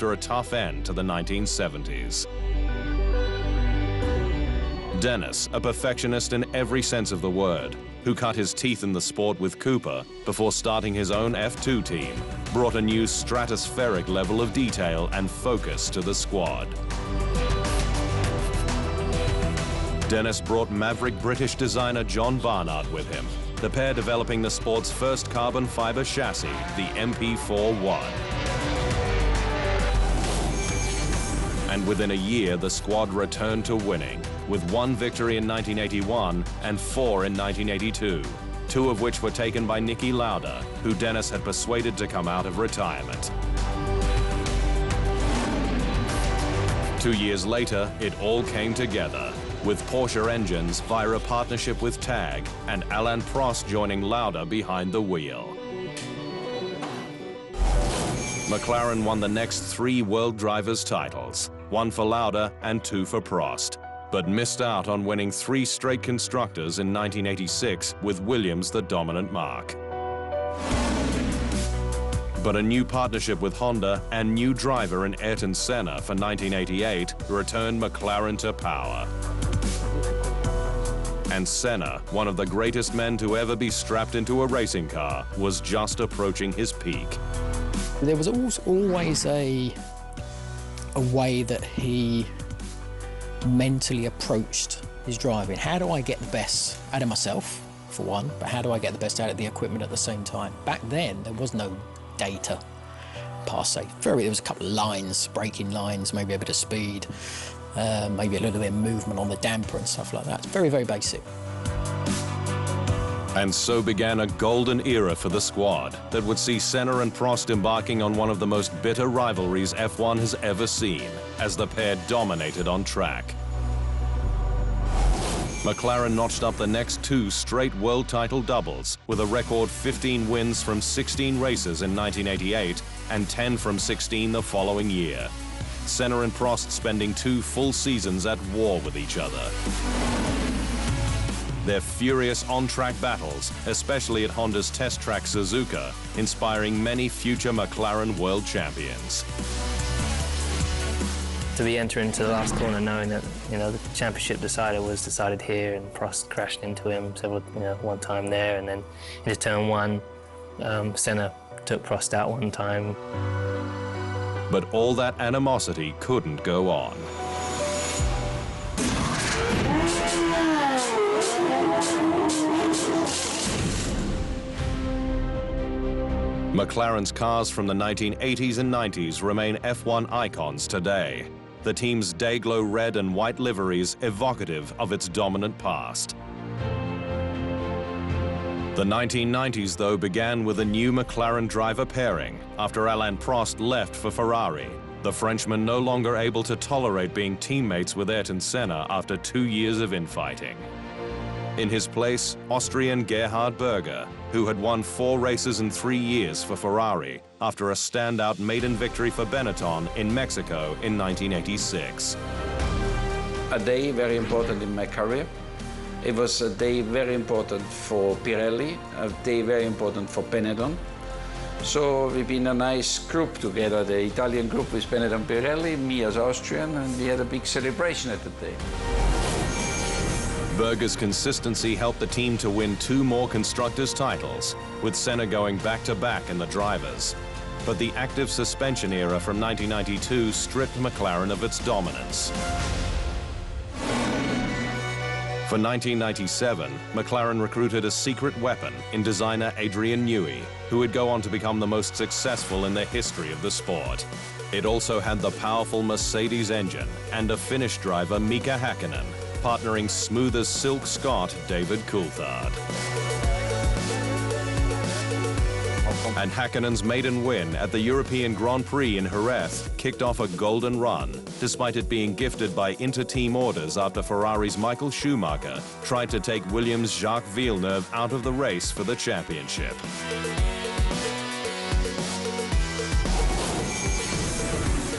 after a tough end to the 1970s. Dennis, a perfectionist in every sense of the word, who cut his teeth in the sport with Cooper before starting his own F2 team, brought a new stratospheric level of detail and focus to the squad. Dennis brought maverick British designer John Barnard with him, the pair developing the sport's first carbon fiber chassis, the MP41. And within a year, the squad returned to winning, with 1 victory in 1981 and 4 in 1982, 2 of which were taken by Niki Lauda, who Dennis had persuaded to come out of retirement. 2 years later, it all came together, with Porsche engines via a partnership with TAG and Alain Prost joining Lauda behind the wheel. McLaren won the next 3 World Drivers' titles, 1 for Lauda and 2 for Prost, but missed out on winning 3 straight constructors in 1986 with Williams the dominant marque. But a new partnership with Honda and new driver in Ayrton Senna for 1988 returned McLaren to power. And Senna, one of the greatest men to ever be strapped into a racing car, was just approaching his peak. There was always a way that he mentally approached his driving. How do I get the best out of myself, for one, but how do I get the best out of the equipment at the same time? Back then, there was no data, per se. There was a couple of lines, braking lines, maybe a bit of speed, maybe a little bit of movement on the damper and stuff like that. It's very, very basic. And so began a golden era for the squad that would see Senna and Prost embarking on one of the most bitter rivalries F1 has ever seen, as the pair dominated on track. McLaren notched up the next 2 straight world title doubles with a record 15 wins from 16 races in 1988 and 10 from 16 the following year. Senna and Prost spending 2 full seasons at war with each other. Their furious on-track battles, especially at Honda's test track Suzuka, inspiring many future McLaren world champions. To be entering into the last corner knowing that, the championship decider was decided here, and Prost crashed into him one time there, and then into turn 1, Senna took Prost out one time. But all that animosity couldn't go on. McLaren's cars from the 1980s and 90s remain F1 icons today. The team's day-glow red and white liveries evocative of its dominant past. The 1990s, though, began with a new McLaren driver pairing after Alain Prost left for Ferrari, the Frenchman no longer able to tolerate being teammates with Ayrton Senna after 2 years of infighting. In his place, Austrian Gerhard Berger, who had won 4 races in 3 years for Ferrari after a standout maiden victory for Benetton in Mexico in 1986. A day very important in my career. It was a day very important for Pirelli, a day very important for Benetton. So we've been a nice group together, the Italian group with Benetton Pirelli, me as Austrian, and we had a big celebration at the day. Berger's consistency helped the team to win 2 more constructors' titles, with Senna going back-to-back in the drivers. But the active suspension era from 1992 stripped McLaren of its dominance. For 1997, McLaren recruited a secret weapon in designer Adrian Newey, who would go on to become the most successful in the history of the sport. It also had the powerful Mercedes engine and a Finnish driver, Mika Häkkinen, partnering smooth as silk Scot David Coulthard. And Häkkinen's maiden win at the European Grand Prix in Jerez kicked off a golden run, despite it being gifted by inter-team orders after Ferrari's Michael Schumacher tried to take Williams' Jacques Villeneuve out of the race for the championship.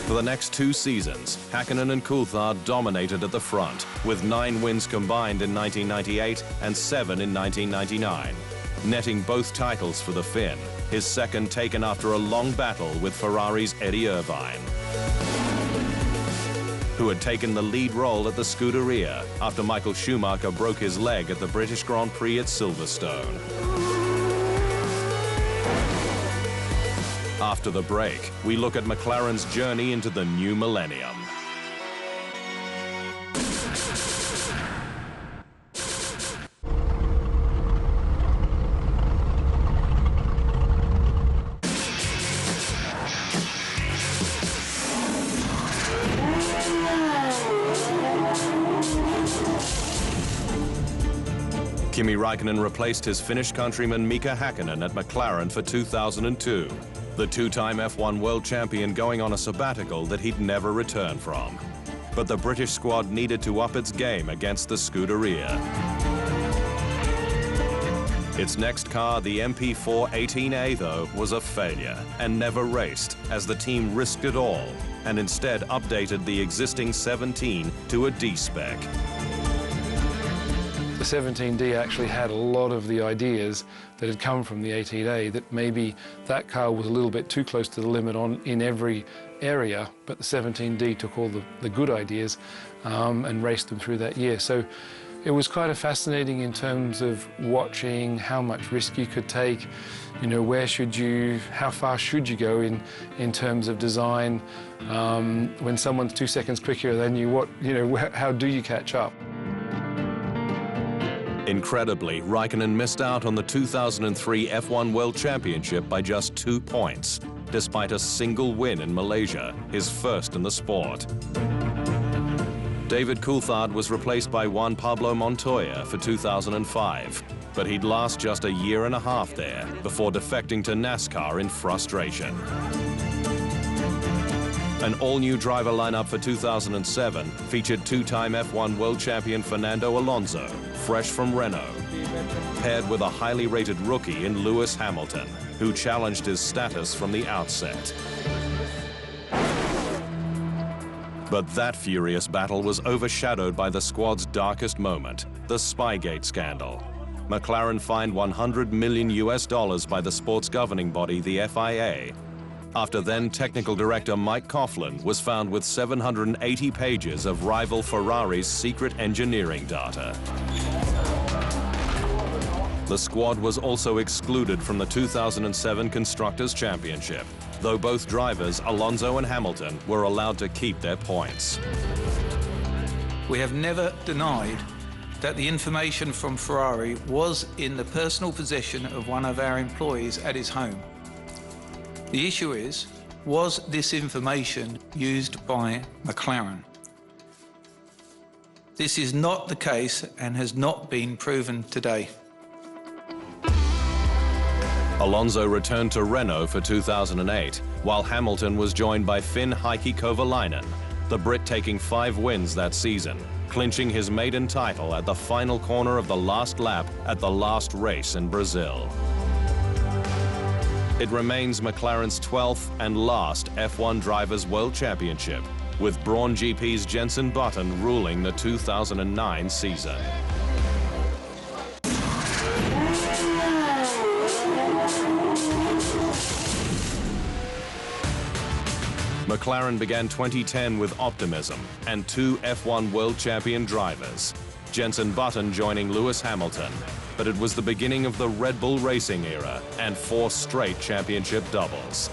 For the next 2 seasons, Häkkinen and Coulthard dominated at the front, with 9 wins combined in 1998 and 7 in 1999. netting both titles for the Finn, his second taken after a long battle with Ferrari's Eddie Irvine, who had taken the lead role at the Scuderia after Michael Schumacher broke his leg at the British Grand Prix at Silverstone. After the break, we look at McLaren's journey into the new millennium. Kimi Raikkonen replaced his Finnish countryman Mika Häkkinen at McLaren for 2002. The two-time F1 world champion going on a sabbatical that he'd never return from. But the British squad needed to up its game against the Scuderia. Its next car, the MP4 18A, though, was a failure and never raced, as the team risked it all and instead updated the existing 17 to a D-spec. The 17D actually had a lot of the ideas that had come from the 18A, that maybe that car was a little bit too close to the limit in every area, but the 17D took all the good ideas and raced them through that year. So it was kind of fascinating in terms of watching how much risk you could take, you know, how far should you go in terms of design. When someone's 2 seconds quicker than you, how do you catch up? Incredibly, Raikkonen missed out on the 2003 F1 World Championship by just 2 points, despite a single win in Malaysia, his first in the sport. David Coulthard was replaced by Juan Pablo Montoya for 2005, but he'd last just a year and a half there before defecting to NASCAR in frustration. An all-new driver lineup for 2007 featured two-time F1 world champion Fernando Alonso, fresh from Renault, paired with a highly rated rookie in Lewis Hamilton, who challenged his status from the outset. But that furious battle was overshadowed by the squad's darkest moment, the Spygate scandal. McLaren fined $100 million by the sports governing body, the FIA, after then technical director Mike Coughlin was found with 780 pages of rival Ferrari's secret engineering data. The squad was also excluded from the 2007 Constructors' Championship, though both drivers, Alonso and Hamilton, were allowed to keep their points. We have never denied that the information from Ferrari was in the personal possession of one of our employees at his home. The issue is, was this information used by McLaren? This is not the case and has not been proven today. Alonso returned to Renault for 2008, while Hamilton was joined by Finn Heikki Kovalainen, the Brit taking 5 wins that season, clinching his maiden title at the final corner of the last lap at the last race in Brazil. It remains McLaren's 12th and last F1 Drivers' World Championship, with Brawn GP's Jenson Button ruling the 2009 season. McLaren began 2010 with optimism and 2 F1 World Champion drivers, Jenson Button joining Lewis Hamilton, but it was the beginning of the Red Bull racing era and 4 straight championship doubles.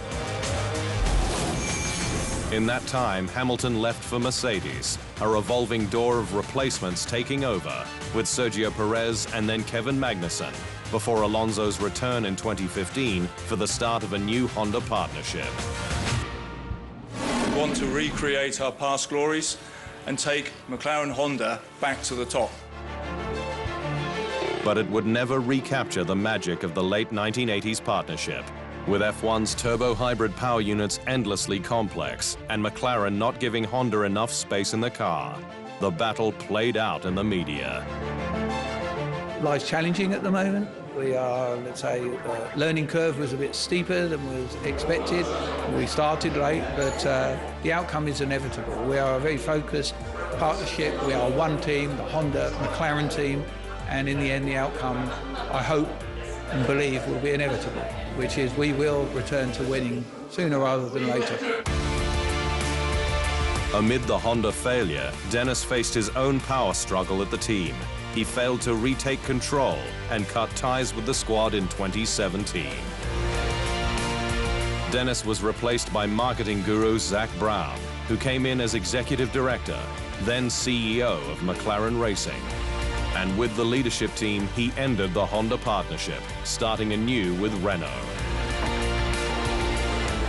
In that time, Hamilton left for Mercedes, a revolving door of replacements taking over, with Sergio Perez and then Kevin Magnussen, before Alonso's return in 2015 for the start of a new Honda partnership. We want to recreate our past glories and take McLaren Honda back to the top. But it would never recapture the magic of the late 1980s partnership, with F1's turbo-hybrid power units endlessly complex and McLaren not giving Honda enough space in the car. The battle played out in the media. Life's challenging at the moment. We are, let's say, learning curve was a bit steeper than was expected. We started late, but the outcome is inevitable. We are a very focused partnership. We are one team, the Honda McLaren team, and in the end, the outcome, I hope, and believe will be inevitable, which is we will return to winning sooner rather than later. Amid the Honda failure, Dennis faced his own power struggle at the team. He failed to retake control and cut ties with the squad in 2017. Dennis was replaced by marketing guru Zach Brown, who came in as executive director, then CEO of McLaren Racing. And with the leadership team, he ended the Honda partnership, starting anew with Renault.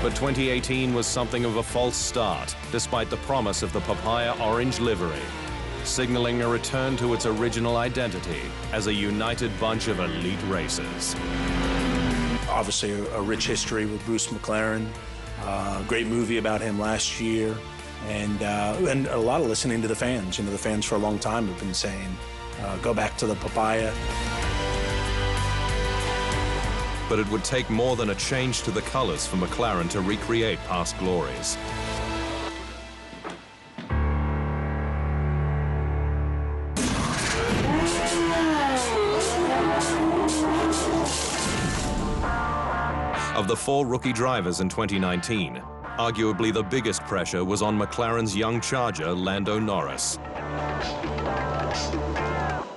But 2018 was something of a false start, despite the promise of the papaya orange livery, signaling a return to its original identity as a united bunch of elite racers. Obviously a rich history with Bruce McLaren, great movie about him last year, and a lot of listening to the fans. You know, the fans for a long time have been saying, go back to the papaya. But it would take more than a change to the colors for McLaren to recreate past glories. Of the 4 rookie drivers in 2019, arguably the biggest pressure was on McLaren's young charger, Lando Norris.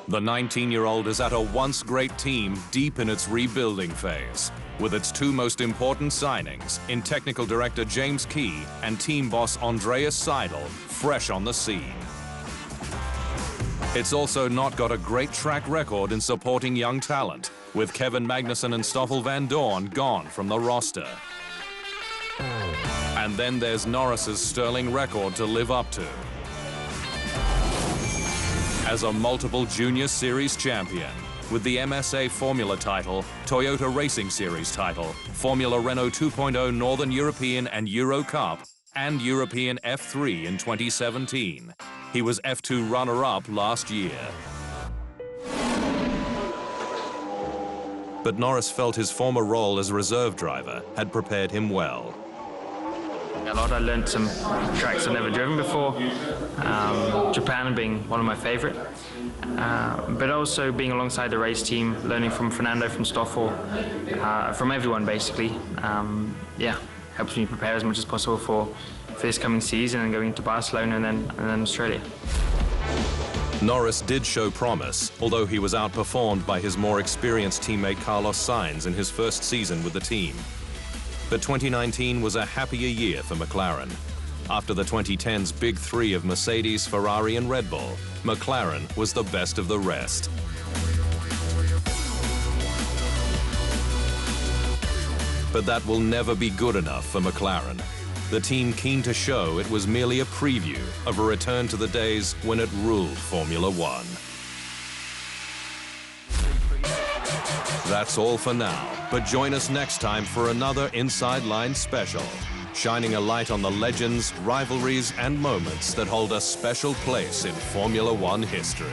The 19-year-old is at a once great team deep in its rebuilding phase, with its 2 most important signings in technical director James Key and team boss Andreas Seidel fresh on the scene. It's also not got a great track record in supporting young talent, with Kevin Magnussen and Stoffel Van Dorn gone from the roster. And then there's Norris's sterling record to live up to. As a multiple Junior Series champion, with the MSA Formula title, Toyota Racing Series title, Formula Renault 2.0 Northern European and Euro Cup, and European F3 in 2017. He was F2 runner-up last year. But Norris felt his former role as reserve driver had prepared him well. A lot. I learned some tracks I've never driven before, Japan being one of my favorite, but also being alongside the race team, learning from Fernando, from Stoffel, from everyone basically. Yeah, helps me prepare as much as possible for this coming season and going to Barcelona and then Australia. Norris did show promise, although he was outperformed by his more experienced teammate Carlos Sainz in his first season with the team. But 2019 was a happier year for McLaren. After the 2010s Big Three of Mercedes, Ferrari and Red Bull, McLaren was the best of the rest. But that will never be good enough for McLaren. The team keen to show it was merely a preview of a return to the days when it ruled Formula One. That's all for now, but join us next time for another Inside Line special, shining a light on the legends, rivalries, and moments that hold a special place in Formula One history.